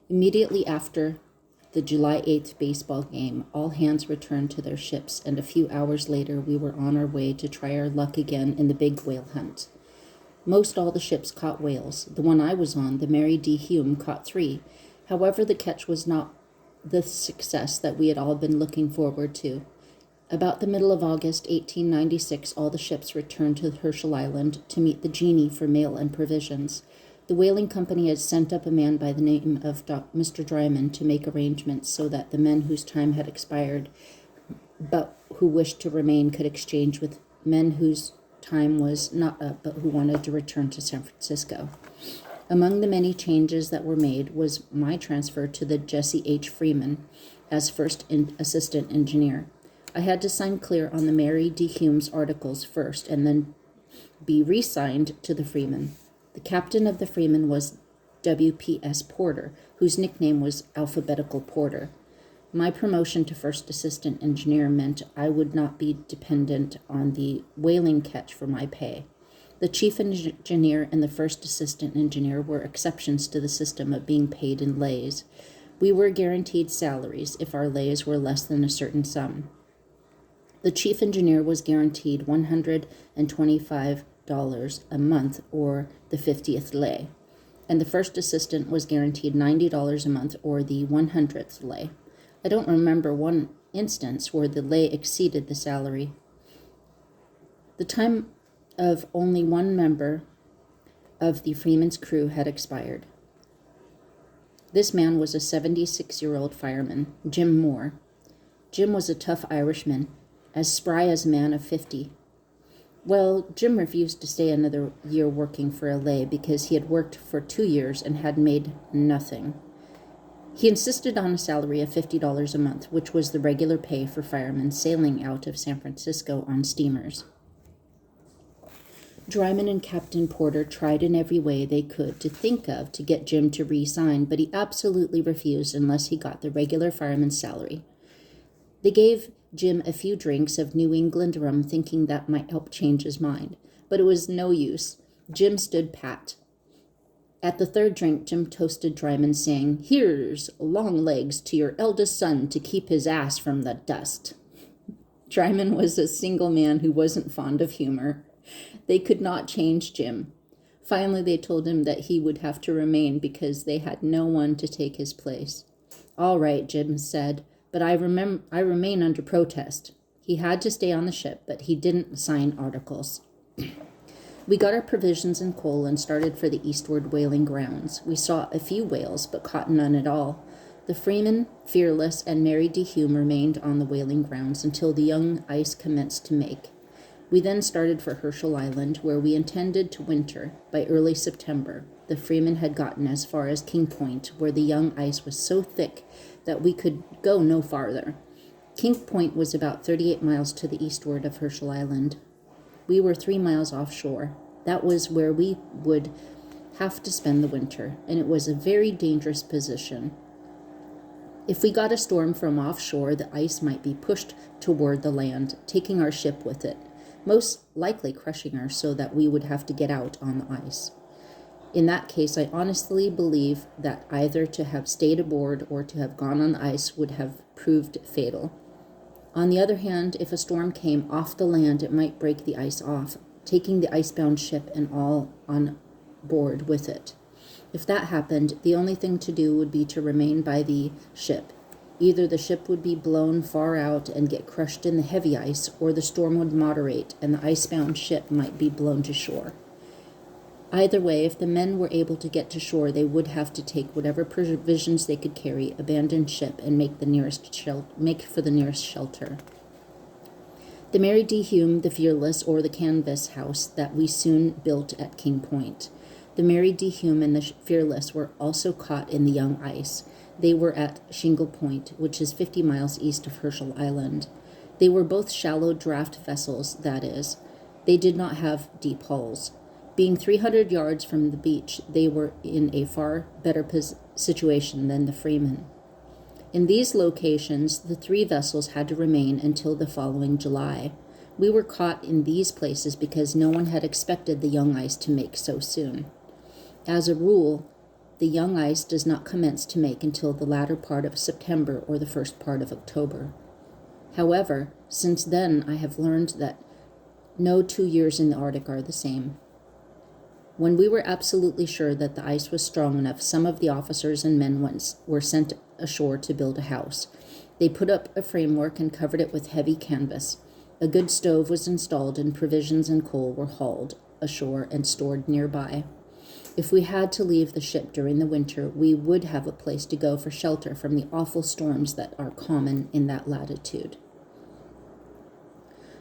Immediately after the July 8th baseball game, all hands returned to their ships, and a few hours later we were on our way to try our luck again in the big whale hunt. Most all the ships caught whales. The one I was on, the Mary D. Hume, caught 3. However, the catch was not the success that we had all been looking forward to. About the middle of August 1896, all the ships returned to Herschel Island to meet the genie for mail and provisions. The whaling company had sent up a man by the name of Mr. Dryman to make arrangements so that the men whose time had expired but who wished to remain could exchange with men whose time was not up but who wanted to return to San Francisco. Among the many changes that were made was my transfer to the Jesse H. Freeman as first assistant engineer. I had to sign clear on the Mary D. Hume's articles first and then be re-signed to the Freeman. The captain of the Freeman was W.P.S. Porter, whose nickname was Alphabetical Porter. My promotion to first assistant engineer meant I would not be dependent on the whaling catch for my pay. The chief engineer and the first assistant engineer were exceptions to the system of being paid in lays. We were guaranteed salaries if our lays were less than a certain sum. The chief engineer was guaranteed $125 a month, or the 50th lay, and the first assistant was guaranteed $90 a month, or the 100th lay. I don't remember one instance where the lay exceeded the salary. The time of only one member of the Freeman's crew had expired. This man was a 76-year-old fireman, Jim Moore. Jim was a tough Irishman, as spry as a man of 50. Well, Jim refused to stay another year working for a lay because he had worked for 2 years and had made nothing. He insisted on a salary of $50 a month, which was the regular pay for firemen sailing out of San Francisco on steamers. Dryman and Captain Porter tried in every way they could to think of to get Jim to re-sign, but he absolutely refused unless he got the regular fireman's salary. They gave Jim a few drinks of New England rum, thinking that might help change his mind, but it was no use. Jim stood pat. At the third drink, Jim toasted Dryman, saying, "Here's long legs to your eldest son to keep his ass from the dust." Dryman was a single man who wasn't fond of humor. They could not change Jim. Finally, they told him that he would have to remain because they had no one to take his place. "All right," Jim said, "but I remain under protest." He had to stay on the ship, but he didn't sign articles. We got our provisions and coal and started for the eastward whaling grounds. We saw a few whales, but caught none at all. The Freeman, Fearless, and Mary D. Hume remained on the whaling grounds until the young ice commenced to make. We then started for Herschel Island, where we intended to winter. By early September, the Freeman had gotten as far as King Point, where the young ice was so thick that we could go no farther. King Point was about 38 miles to the eastward of Herschel Island. We were 3 miles offshore. That was where we would have to spend the winter, and it was a very dangerous position. If we got a storm from offshore, the ice might be pushed toward the land, taking our ship with it, most likely crushing her so that we would have to get out on the ice. In that case, I honestly believe that either to have stayed aboard or to have gone on the ice would have proved fatal. On the other hand, if a storm came off the land, it might break the ice off, taking the icebound ship and all on board with it. If that happened, the only thing to do would be to remain by the ship. Either the ship would be blown far out and get crushed in the heavy ice, or the storm would moderate and the icebound ship might be blown to shore. Either way, if the men were able to get to shore, they would have to take whatever provisions they could carry, abandon ship, and make for the nearest shelter. The Mary D. Hume, the Fearless, or the canvas house that we soon built at King Point. The Mary D. Hume and the Fearless were also caught in the young ice. They were at Shingle Point, which is 50 miles east of Herschel Island. They were both shallow draft vessels, that is. They did not have deep hulls. Being 300 yards from the beach, they were in a far better situation than the Freeman. In these locations, the 3 vessels had to remain until the following July. We were caught in these places because no one had expected the young ice to make so soon. As a rule, the young ice does not commence to make until the latter part of September or the first part of October. However, since then I have learned that no 2 years in the Arctic are the same. When we were absolutely sure that the ice was strong enough, some of the officers and men were sent ashore to build a house. They put up a framework and covered it with heavy canvas. A good stove was installed, and provisions and coal were hauled ashore and stored nearby. If we had to leave the ship during the winter, we would have a place to go for shelter from the awful storms that are common in that latitude.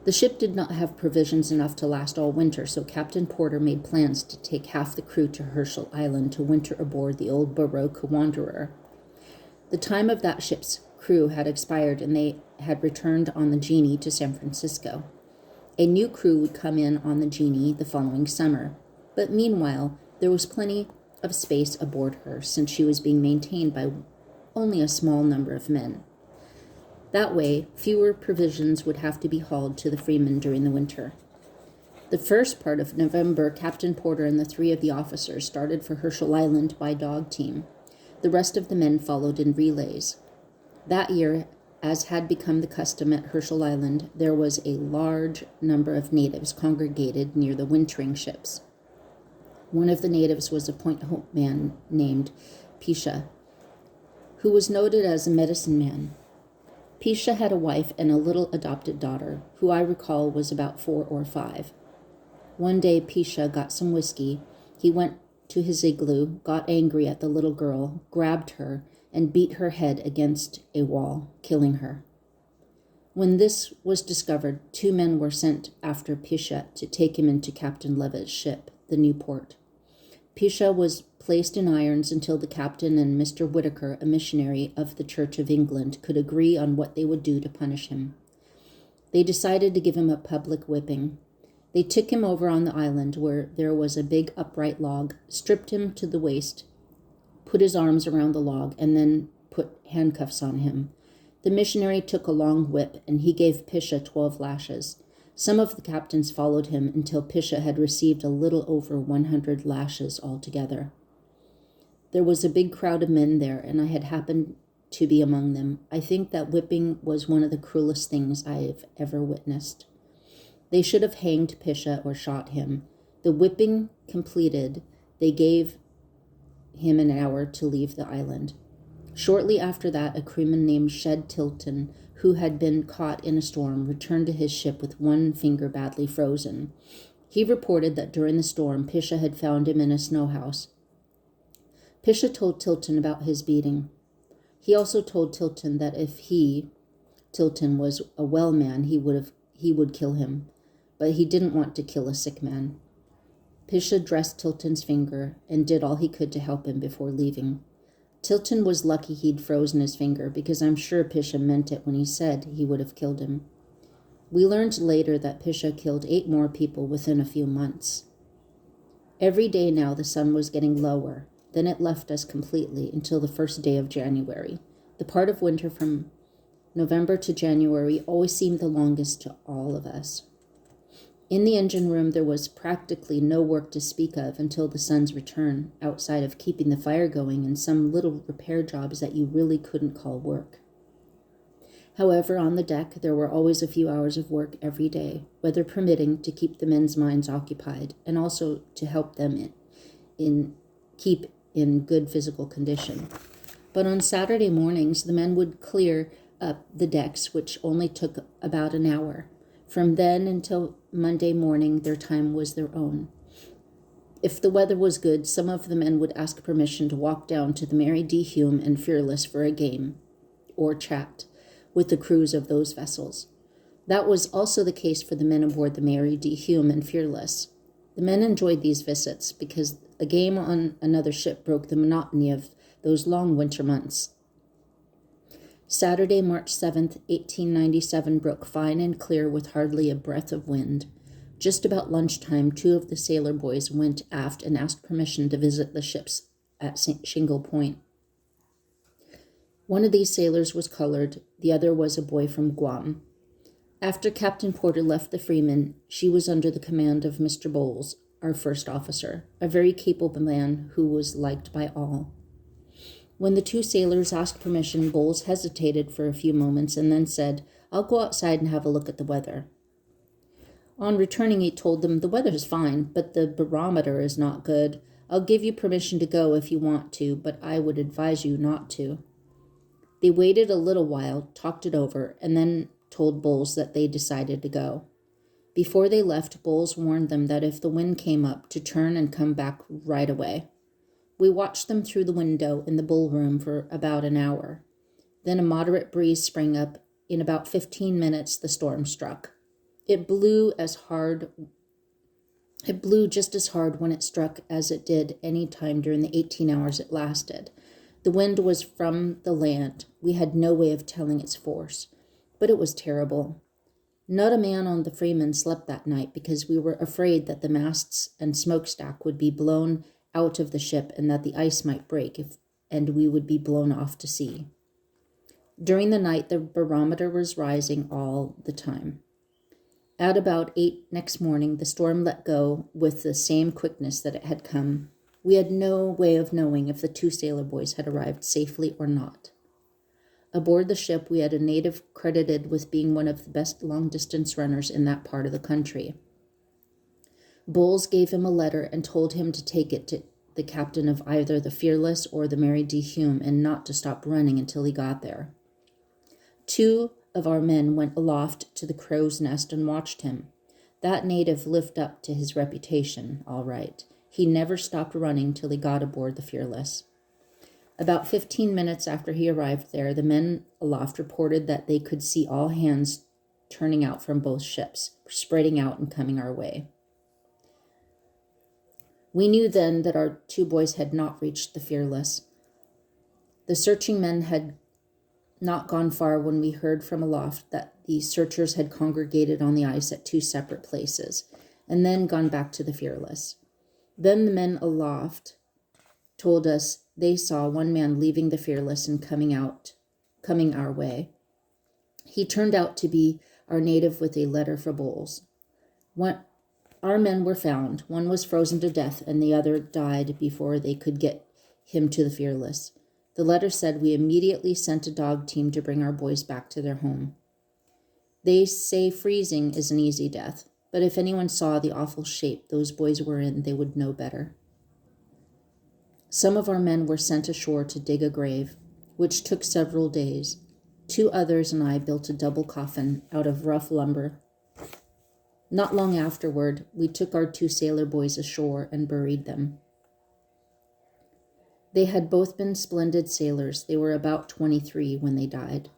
The ship did not have provisions enough to last all winter, so Captain Porter made plans to take half the crew to Herschel Island to winter aboard the old Baroque Wanderer. The time of that ship's crew had expired, and they had returned on the Genie to San Francisco. A new crew would come in on the Genie the following summer, but meanwhile there was plenty of space aboard her, since she was being maintained by only a small number of men. That way, fewer provisions would have to be hauled to the Freeman during the winter. The first part of November, Captain Porter and the 3 of the officers started for Herschel Island by dog team. The rest of the men followed in relays. That year, as had become the custom at Herschel Island, there was a large number of natives congregated near the wintering ships. One of the natives was a Point Hope man named Pisha, who was noted as a medicine man. Pisha had a wife and a little adopted daughter, who I recall was about 4 or 5. One day Pisha got some whiskey. He went to his igloo, got angry at the little girl, grabbed her, and beat her head against a wall, killing her. When this was discovered, 2 men were sent after Pisha to take him into Captain Leavitt's ship, the Newport. Pisha was placed in irons until the captain and Mr. Whitaker, a missionary of the Church of England, could agree on what they would do to punish him. They decided to give him a public whipping. They took him over on the island where there was a big upright log, stripped him to the waist, put his arms around the log, and then put handcuffs on him. The missionary took a long whip, and he gave Pisha 12 lashes. Some of the captains followed him until Pisha had received a little over 100 lashes altogether. There was a big crowd of men there, and I had happened to be among them. I think that whipping was one of the cruelest things I have ever witnessed. They should have hanged Pisha or shot him. The whipping completed, they gave him an hour to leave the island. Shortly after that, a crewman named Shed Tilton, who had been caught in a storm, returned to his ship with one finger badly frozen. He reported that during the storm, Pisha had found him in a snow house. Pisha told Tilton about his beating. He also told Tilton that if Tilton, was a well man, he would kill him, but he didn't want to kill a sick man. Pisha dressed Tilton's finger and did all he could to help him before leaving. Tilton was lucky he'd frozen his finger, because I'm sure Pisha meant it when he said he would have killed him. We learned later that Pisha killed 8 more people within a few months. Every day now the sun was getting lower. Then it left us completely until the first day of January. The part of winter from November to January always seemed the longest to all of us. In the engine room, there was practically no work to speak of until the sun's return, outside of keeping the fire going and some little repair jobs that you really couldn't call work. However, on the deck, there were always a few hours of work every day, weather permitting, to keep the men's minds occupied and also to help them keep in good physical condition. But on Saturday mornings, the men would clear up the decks, which only took about an hour. From then until Monday morning, their time was their own. If the weather was good, some of the men would ask permission to walk down to the Mary D. Hume and Fearless for a game or chat with the crews of those vessels. That was also the case for the men aboard the Mary D. Hume and Fearless. The men enjoyed these visits because a game on another ship broke the monotony of those long winter months. Saturday, March 7th, 1897, broke fine and clear with hardly a breath of wind. Just about lunchtime, 2 of the sailor boys went aft and asked permission to visit the ships at Shingle Point. One of these sailors was colored, the other was a boy from Guam. After Captain Porter left the Freeman, she was under the command of Mr. Bowles, our first officer, a very capable man who was liked by all. When the two sailors asked permission, Bowles hesitated for a few moments and then said, "I'll go outside and have a look at the weather." On returning, he told them, "The weather's fine, but the barometer is not good. I'll give you permission to go if you want to, but I would advise you not to." They waited a little while, talked it over, and then told Bowles that they decided to go. Before they left, Bowles warned them that if the wind came up, to turn and come back right away. We watched them through the window in the bull room for about an hour. Then a moderate breeze sprang up. In about 15 minutes, the storm struck. It blew just as hard when it struck as it did any time during the 18 hours it lasted. The wind was from the land. We had no way of telling its force, but it was terrible. Not a man on the Freeman slept that night because we were afraid that the masts and smokestack would be blown out of the ship and that the ice might break and we would be blown off to sea. During the night, the barometer was rising all the time. At about 8 next morning, the storm let go with the same quickness that it had come. We had no way of knowing if the two sailor boys had arrived safely or not. Aboard the ship, we had a native credited with being one of the best long-distance runners in that part of the country. Bowles gave him a letter and told him to take it to the captain of either the Fearless or the Mary D. Hume and not to stop running until he got there. 2 of our men went aloft to the crow's nest and watched him. That native lived up to his reputation, all right. He never stopped running till he got aboard the Fearless. About 15 minutes after he arrived there, the men aloft reported that they could see all hands turning out from both ships, spreading out and coming our way. We knew then that our 2 boys had not reached the Fearless. The searching men had not gone far when we heard from aloft that the searchers had congregated on the ice at 2 separate places, and then gone back to the Fearless. Then the men aloft told us they saw one man leaving the Fearless and coming our way. He turned out to be our native with a letter for Bowles. Our men were found. One was frozen to death, and the other died before they could get him to the Fearless. The letter said we immediately sent a dog team to bring our boys back to their home. They say freezing is an easy death, but if anyone saw the awful shape those boys were in, they would know better. Some of our men were sent ashore to dig a grave, which took several days. 2 others and I built a double coffin out of rough lumber. Not long afterward, we took our 2 sailor boys ashore and buried them. They had both been splendid sailors. They were about 23 when they died.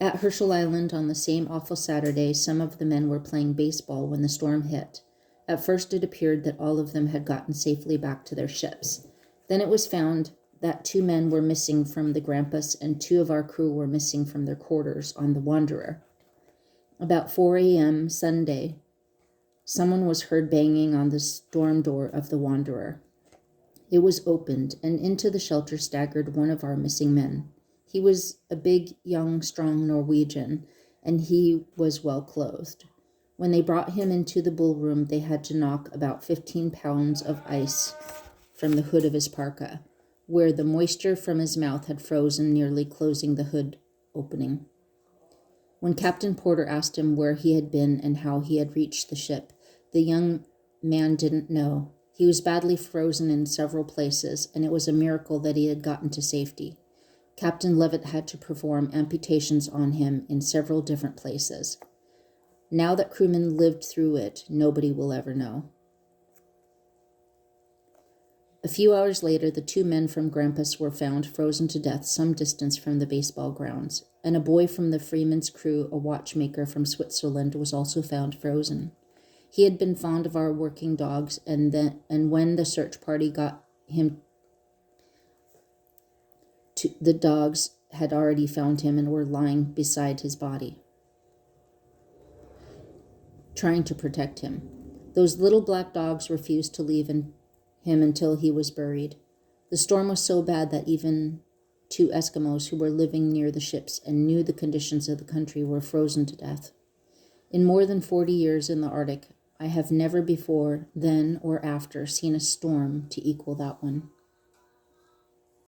At Herschel Island on the same awful Saturday, some of the men were playing baseball when the storm hit. At first it appeared that all of them had gotten safely back to their ships. Then it was found that 2 men were missing from the Grampus and 2 of our crew were missing from their quarters on the Wanderer. About 4 a.m. Sunday, someone was heard banging on the storm door of the Wanderer. It was opened, and into the shelter staggered one of our missing men. He was a big, young, strong Norwegian, and he was well clothed. When they brought him into the bull room, they had to knock about 15 pounds of ice from the hood of his parka, where the moisture from his mouth had frozen, nearly closing the hood opening. When Captain Porter asked him where he had been and how he had reached the ship, the young man didn't know. He was badly frozen in several places, and it was a miracle that he had gotten to safety. Captain Levitt had to perform amputations on him in several different places. Now that crewmen lived through it, nobody will ever know. A few hours later, the 2 men from Grampus were found frozen to death some distance from the baseball grounds, and a boy from the Freeman's crew, a watchmaker from Switzerland, was also found frozen. He had been fond of our working dogs, and when the search party got him, the dogs had already found him and were lying beside his body, trying to protect him. Those little black dogs refused to leave him until he was buried. The storm was so bad that even 2 Eskimos who were living near the ships and knew the conditions of the country were frozen to death. In more than 40 years in the Arctic, I have never before, then or after, seen a storm to equal that one.